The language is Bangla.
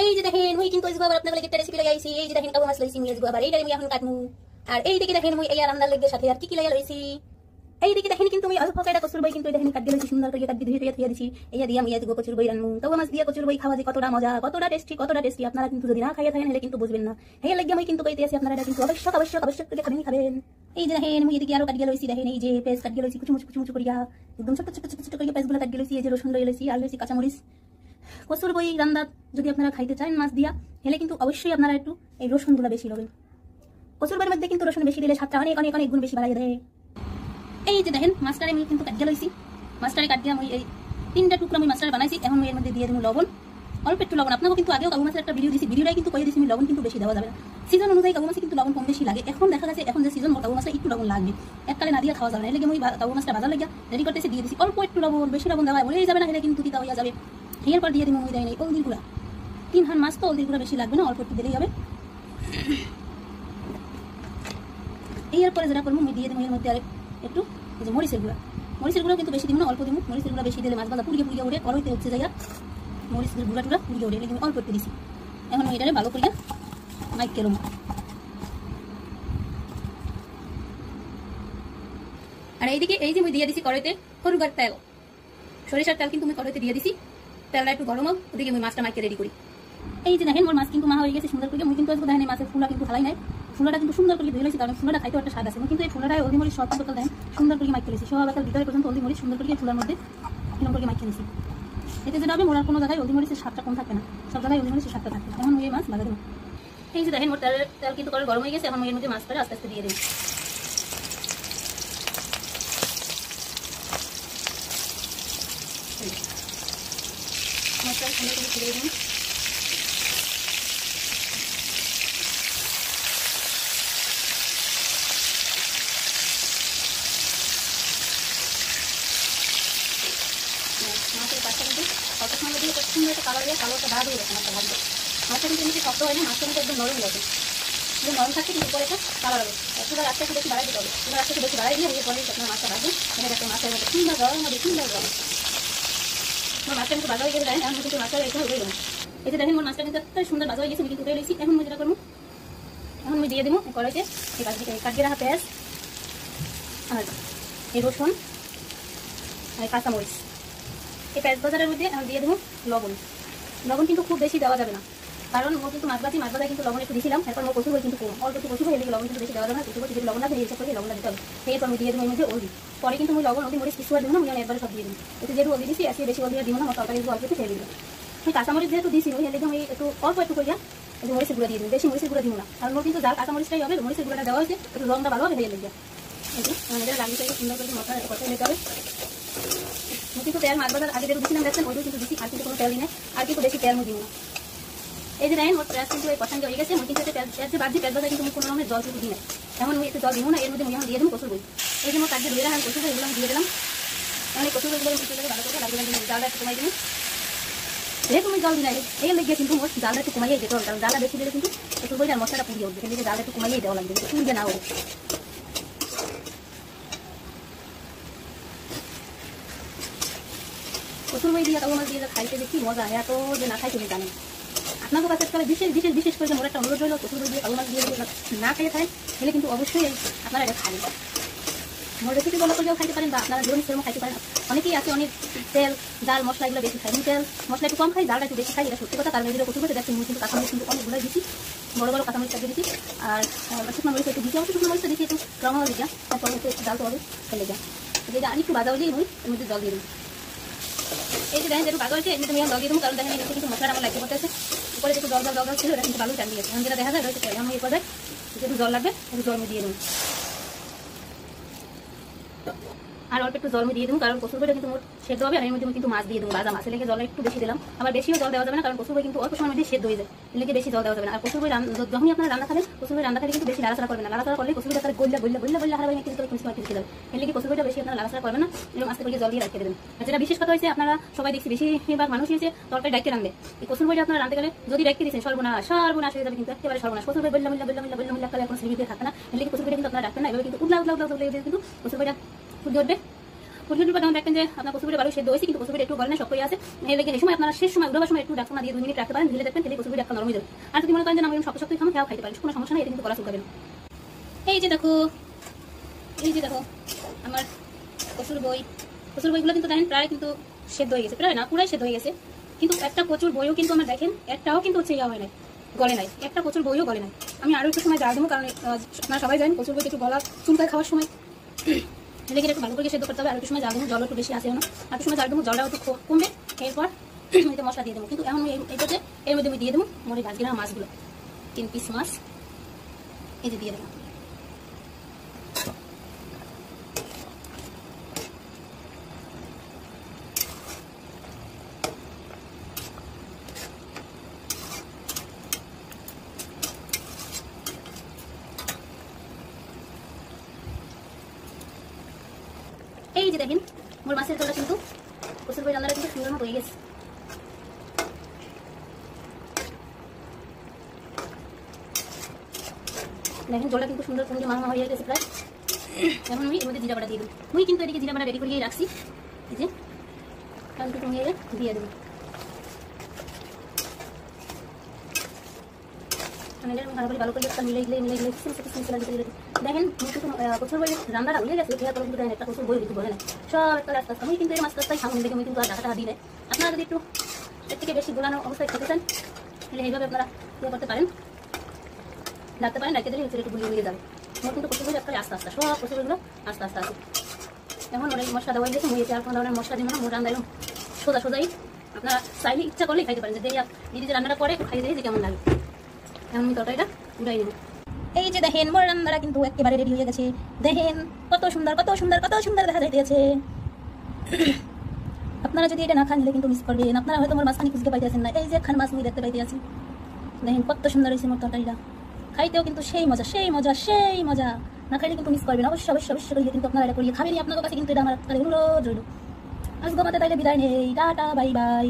এই যে দেখেন মুই কিন্তু আজকে আবার আপনাদের একটা রেসিপি লাগাইছি। এই যে দেখেন কাবু মাছ লইছি মুই আজকে আবার এইটা আমি এখন কাটমু। আর এই দিকে দেখেন মুই এই রান্নার লাগবে সাথে আর কি লাগা লইছি। এই দিকে দেখেন কিন্তু আমি অল্প কয়টা কচুর বই কিন্তু দেখেন কাট দিয়েছি, সুন্দর করে কাট দিয়ে ধুয়ে দিয়েছি। এই দিয়া আমি আজকে কচুর বই রান্নু। কাবু মাছ দিয়ে কচুর বই খাওয়া যে কতটা মজা, কতটা টেস্টি আপনারা কিন্তু যদি না খাইয়া থাকেন হলে কিন্তু বুঝবেন না। এই লাগি আমি কিন্তু কইতেছি আপনারা এটা কিন্তু অবশ্যই করে খাবেন। এই যে দেখেন মুই এদিকে আরো কাট দিয়ে লইছি। দেখেন এই যে পেঁয়াজ কাট দিয়ে লইছি কুচু করিয়া, একদম ছোট করে পেঁয়াজগুলো কাট দিয়ে লইছি। এই যে রসুন লইছি আর লইছি কাঁচামরিচ। কচুর বই রান্না যদি আপনারা খাইতে চান মাছ দিয়া হেলে কিন্তু অবশ্যই আপনারা একটু এই রসুনগুলো বেশি লবেন। কচুর বইয়ের মধ্যে কিন্তু রসুন বেশি দিলে স্বাদটা অনেক গুণ বেশি বাড়াই দেয়। এই যে দেখেন মাছটারে আমি কিন্তু কাট দিয়ে লইছি। মাছটারে কাট দিয়ে আমি এই 3টা টুকরা আমি মাছটারে বানাইছি। এখন আমি এর মধ্যে দিয়ে দেবো লবণ, অল্প একটু লবণ। আপনাকে কিন্তু আগেও কাবু মাছের একটা ভিডিও দিয়েছি, ভিডিওটাই কিন্তু কয়ে দিয়েছি আমি লবণ কিন্তু বেশি দেওয়া যাবে না। সিজন অনুযায়ী কাবু মাছে কিন্তু লবণ কম বেশি লাগে। এখন দেখা গেছে এখন যে সিজন কাবু মাছে একটু লবণ লাগবে, এককালে না দিয়ে খাওয়া যাবে না। এর লাগে আমি কাবু মাছটা বাজার লাগিয়া রেডি করতেছি, দিয়ে দিচ্ছি অল্প একটু লবণ। বেশি লবণ দেওয়া বলেই যাবে না, হেলে কিন্তু তিতা হইয়া যাবে। এরপর দিয়ে দিব মুই দেয় নাই হলদির গুঁড়া। 3 হান মাছ তো হলদির গুঁড়া বেশি লাগবে না, অল্প একটু দিলেই হবে। এরপরে যেটা করবো আমি দিয়ে দেবো এর মধ্যে আর একটু এই যে মরিচের গুঁড়া কিন্তু বেশি দিব না, অল্প দিব। মরিচের গুঁড়া বেশি দিলে মাছ ভাজা পুড়িয়ে ওঠে, কড়াইতে উঠছে যাইয়া মরিচের গুঁড়া পুড়িয়ে ওঠে। আমি অল্প একটু দিছি। এখন আমি এটারে ভালো করিয়া মাইকে রুম। আর এইদিকে এই যে আমি দিয়ে দিছি কড়াইতে হলুদার তেল, সরিষার তেল কিন্তু আমি কড়াইতে দিয়ে দিছি। তেলটা একটু গরম হোক, ওদিকে আমি মাছটা মাইকে রেডি করি। এই যে দেখেন মোর মাছ কিন্তু মা হয়ে গেছে সুন্দর করে। আমি কিন্তু দেখেন এই মাছের ফুলা কিন্তু হালাই নাই, ফুলাটা কিন্তু সুন্দর করে ধুয়ে লইছি, কারণ ফুলাটা খাইতে একটা স্বাদ আছে। কিন্তু এই ফুলাটায় হলদি মরিচ সব তরকারি দেন সুন্দর করে মাইকে লইছি। সব একাল ভিতরে পর্যন্ত হলদি মরিচ সুন্দর করে ফুলার মধ্যে এরকম করে মাইকে নিছি। এতে যেটা হবে মোর আর কোনো জায়গায় হলদি মরিচের স্বাদটা কম থাকবে না, সব জায়গায় হলদি মরিচের স্বাদটা থাকবে। এখন এই মাছ ভাজা দেবো। এই যে দেখেন মোর তেল কিন্তু করে গরম হয়ে গেছে। এখন এর মধ্যে মাছটা আস্তে আস্তে দিয়ে দেবো। মাছটা সুন্দর করে ছেড়ে দিন। মাছের পাশটা কিন্তু কত সময় দিয়ে সুন্দর একটা কালার দিয়ে কালোটা দাঁড় হয়ে গেছে মাছটা ভাজবে। মাছটা কিন্তু এমনি শক্ত হয় না, মাছটা কিন্তু একদম নরম গেছে। যদি নরম থাকছে কিন্তু পরে একটা কালার হবে। এবার আস্তে বেশি বাড়াই দিতে হবে। এবার আস্তে বেশি বাড়াই দিয়ে পরে আপনার মাছটা ভাজবেন। দেখা যাচ্ছে মাছের মধ্যে সুন্দর গরম হবে, সুন্দর গরম। আমার মাছটা কিন্তু ভাজা হয়ে গেছে। এখন কিন্তু মাছটা একটু হয়ে গেল। এই যে দেখেন মোর মাছটা কিন্তু একটা সুন্দর ভাজা হয়ে গেছে, আমি কিন্তু উঠে লইছি। এখন আমি যেটা করবো, এখন আমি দিয়ে দেবো কড়াইতে এই কাটিয়ে রাখা পেঁয়াজ আর এই রসুন আর কাঁচামরিচ। এই পেঁয়াজ বাজারের মধ্যে আমি দিয়ে দেবো লবণ। লবণ কিন্তু খুব বেশি দেওয়া যাবে না, কারণ ও কিন্তু মাছ ভাজায় কিন্তু লবণ একটু দিয়েছিলাম। এরপর আমার কচুর বই কিন্তু কম, অল্প একটু কচুর বই এলে লবণ কিন্তু বেশি দেওয়া যাবে না। কচুর বই যদি লবণ লাগে এই করে লবণটা দিতে হবে। এরপর আমি দিয়ে দেবো এর মধ্যে হলদি। পরে কিন্তু আমি লবণ হলদি মরিচ কিছু আর দিব না, আমি একবারে সব দিয়ে দিই। এতে যেহেতু হলদি দিচ্ছি আজকে বেশি হলদি আর দিব না, আমার তরকারি অল্প একটু ফেলে দিলাম। আমি কাঁচামরিচ যেহেতু দিচ্ছি ওই হেলে আমি একটু অল্প একটু করিয়া এই যে মরিচের গুঁড়া দিয়ে দিই। বেশি মরিচের গুঁড়া দিব না, কারণ ওর কিন্তু জাল কাঁচামরিচটাই হবে। মরিচের গুঁড়াটা দেওয়া হয়েছে একটু রঙটা ভালো হবে হয়ে লেগে। এই যে আমাদের লাগিয়ে সুন্দর করে মশলা কষাই নিতে হবে। আমি কিন্তু তেল মাছ ভাজার আগে যেটা দিচ্ছিলাম দেখছেন ওইটাও কিন্তু দিচ্ছি, আর কিন্তু কোনো তেল নেই, আর কিন্তু বেশি তেল আমি দিব না। এই যে দেখেন মোট পেঁয়াজ কিন্তু এই কষানটা হয়ে গেছে। আমি কিন্তু পেঁয়াজ যে বাদ দিয়ে পেঁয়াজ ভাজা কিন্তু আমি কোনো রকমের জল কিন্তু দিই না। এখন আমি একটু জল দিব না, এর মধ্যে আমি এখন দিয়ে দেবো কচুর বই। এই যে মোট কাটিয়ে ধুয়ে রাখা কচুর বই এগুলো আমি দিয়ে দিলাম। তাহলে কচুর বইগুলো ভালো করে লাগিয়ে জালটা একটু কমাই দিন। যেহেতু আমি জল দিই না এই লেগে কিন্তু মোট জালটা একটু কমাইয়ে দিতে হবে, কারণ জালটা বেশি দিলে কিন্তু কচুর বইটার মশলাটা পুড়িয়ে উঠবে। কিন্তু জালটা একটু কমাইয়ে দেওয়া লাগবে, পুড়বে না ওর। কচুর বই দিয়ে কাবু মাছ দিয়ে খাইতে দেখি মজা, এত যে না খাইতে জানেন। আপনাদের কাছে তাহলে বিশেষ করে মোর একটা অনুরোধ রইল, কচুর বই দিয়ে কাবু মাছ দিয়ে না খাইয়ে খায় তাহলে কিন্তু অবশ্যই আপনারা এটা খাবেন। মোর রেসিপি বলা করেও খাইতে পারেন বা আপনারা যেমন সেরকম খাইতে পারেন। অনেকেই আছে অনেক তেল জাল মশলা এগুলো বেশি খাই, আমি তেল মশলা একটু কম খাই, জালটা একটু বেশি খাই, এটা সত্যি কথা। কারণ এগুলো কচুর বইতে দেখছেন কিন্তু কাঁচামরিচ কিন্তু অনেকগুলোই দিচ্ছি, বড় বড় কাঁচামরিচটা দিয়ে দিচ্ছি। আর শুকনো মরিচ একটু দিচ্ছি, শুকনো মরিচটা দিচ্ছি একটু রঙ হয়ে যা, তারপরে একটু জালতে হবে ফেলে যা। যেটা আর একটু বাজা হলেই আমি এর মধ্যে জল দিয়ে দেবো। এই যে দেখেন যেটু বাজা হয়েছে এমনিতে আমি জল দিয়ে দেবো, কারণ দেখেন এর কিন্তু মশলাটা আমার লাগতে করতেছে। উপরে যেটু জল ছিল এটা কিন্তু ভালো টান দিয়েছে। এখন যেটা দেখা যায় রয়েছে আমি এই পর্যায়ে যেটু জল লাগবে একটু জল দিয়ে দেবো। আর অল্প একটু জল দিয়ে দেবো, কারণ কচুর বইটা কিন্তু মোট সেদ্ধ হবে। আর এর মধ্যে কিন্তু মাছ দিয়ে দেবো ভাজা মাছ, লেগে জল একটু বেশি দিলাম। আবার বেশিও জল দেওয়া যাবে না, কারণ কচুর বই কিন্তু অল্প সময়ের মধ্যে সেদ্ধ হয়ে যায়, লেগে বেশি জল দেওয়া যাবে না। আর কচুর বই যখনই আপনারা রান্না খাবেন, কচুর বই রান্না খালে কিন্তু বেশি লাড়াচাড়া করবে না। লাড়াচাড়া করলে কচুর বইটা তাহলে গল্লা হারাবে কিন্তু খেতে যাবে। এর লেগে কচুর বইটা বেশি আপনারা লাড়াচাড়া করবেন না, এবং আস্তে করে জল দিয়ে রাখতে দেবেন। আর যেটা বিশেষ কথা হয়েছে, আপনারা সবাই দেখছি বেশিরভাগ মানুষ হয়েছে তরকারি ডাইতে রাখবে। এই কচুর বইটা আপনারা রান্নাতে গেলে যদি ডাইতে দিচ্ছেন সর্বনাশ হয়ে যাবে, কিন্তু একেবারে সর্বনাশ। কচুর বই বললাম এখন স্লিপ দিয়ে থাকবে না, এর লেগে কচুর বইটা কিন্তু আপনারা রাখবেন না। এভাবে কিন্তু উদলা কিন্তু কচুর বইটা ফুটে উঠবে। কচুর পর যখন দেখবেন যে আপনার কচুরটা ভালো সেদ্ধ হয়েছে কিন্তু কচুরটা একটু গলে না শক্ত হয়ে আছে, এই লেগে এই সময় আপনারা শেষ সময় উঠাবার সময় একটু ঢাকনা দিয়ে 2 মিনিট রাখতে পারেন, ঢেলে দেখবেন তাহলে কচুরটা একটা নরম হয়ে যাবে। আর যদি মনে করেন যে না আমি শক্ত শক্তই খাবো তাও খাইতে পারেন, কোনো সমস্যা নেই, এটা কিন্তু গলা চুলকাবে না। এই যে দেখো আমার কচুর বইগুলো কিন্তু দেখেন প্রায় কিন্তু সেদ্ধ হয়ে গেছে, প্রায় না পুরাই সেদ্ধ হয়ে গেছে, কিন্তু একটা কচুর বইও কিন্তু আমার দেখেন একটাও কিন্তু হচ্ছে ইয়া হয় নাই, গলে নাই, একটা কচুর বইও গলে নাই। আমি আরও একটু সময় জাল দেবো, কারণ আপনারা সবাই জানেন কচুর বই একটু গলা চুলকায় খাওয়ার সময়, লেগে একটু ভালো করে সেদ্ধ করতে হবে। আর একটু সময় জাল দেবো, জল একটু বেশি আসে না, আর একটু সময় জাল দেবো, জলটা একটু কমবে, এরপর এতে মশলা দিয়ে দেবো। কিন্তু এখন এই পথে এর মধ্যে আমি দিয়ে দেবো মনে ভাজকে না মাছগুলো, 3 পিস মাছ এই যে দিয়ে দেবো। এই যে দেখেন মোর মাছের ঝোলটা কিন্তু কচুর বই রান্নাটা কিন্তু সুন্দর মতো হয়ে গেছে। দেখেন ঝোলটা কিন্তু সুন্দর সুন্দর মাখা হয়ে গেছে প্রায়। এখন আমি এর মধ্যে জিরা বাটা দিয়ে দেবো। মুই কিন্তু এদিকে জিরা বাটা রেডি করিয়ে রাখছি, এই যে এখন একটু নিয়ে দিয়ে দেবো। ভালো করে মিলে দেখেন কিন্তু কচুর বই রান্নাটা হয়ে গেছে, কিন্তু দেখেন একটা কচুর বই কিন্তু বলে না সব একটা রাস্তা। আমি কিন্তু এই মাছ রাস্তায় সামনে দেখে আমি কিন্তু আর টাকা দিই না। আপনারা যদি একটু এর থেকে বেশি গোলানো অবস্থায় খেতে চান তাহলে এইভাবে আপনারা ইয়ে করতে পারেন, রাখতে পারেন, রাখতে দিলে একটু গুলিয়ে নিয়ে যাবে। আমার কিন্তু কচুর বই একটা আস্তে আস্তে সব কচুর বইগুলো আস্তে আস্তে আছে। এখন ওই মশলা দেওয়া গেছে, মুড়িয়েছে আর কোনো ধরনের মশলা দিব না, মোট রান্না সোজাই আপনারা চাইলে ইচ্ছা করলে খাইতে পারেন, যে দিদি যে রান্নাটা করে খাইয়ে দিয়ে যে কেমন লাগে। এখন আমি তরকারিটা উড়াই নেব। এই যে দেখেন মোর রান্নাটা কিন্তু একেবারে রেডি হয়ে গেছে, দেখেন কত সুন্দর কত সুন্দর কত সুন্দর দেখা যাইতেছে। আপনারা যদি এটা না খান কিন্তু মিস করবেন, আপনারা হয়তো মোর মাছখানি খুঁজতে পাইতেছেন না, এই যে খান মাছ আমি দেখতে পাইতে আছি, দেখেন কত সুন্দর হয়েছে মোর তরকারিটা, খাইতেও কিন্তু সেই মজা সেই মজা সেই মজা, না খাইলে কিন্তু মিস করবেন, অবশ্যই অবশ্যই অবশ্যই করিয়ে কিন্তু আপনারা এটা করিয়ে খাবেনই। আপনাদের কাছে কিন্তু এটা আমার অনুরোধ রইল। আজকে আমাদের তাইলে বিদায় নেই, টাটা বাই বাই।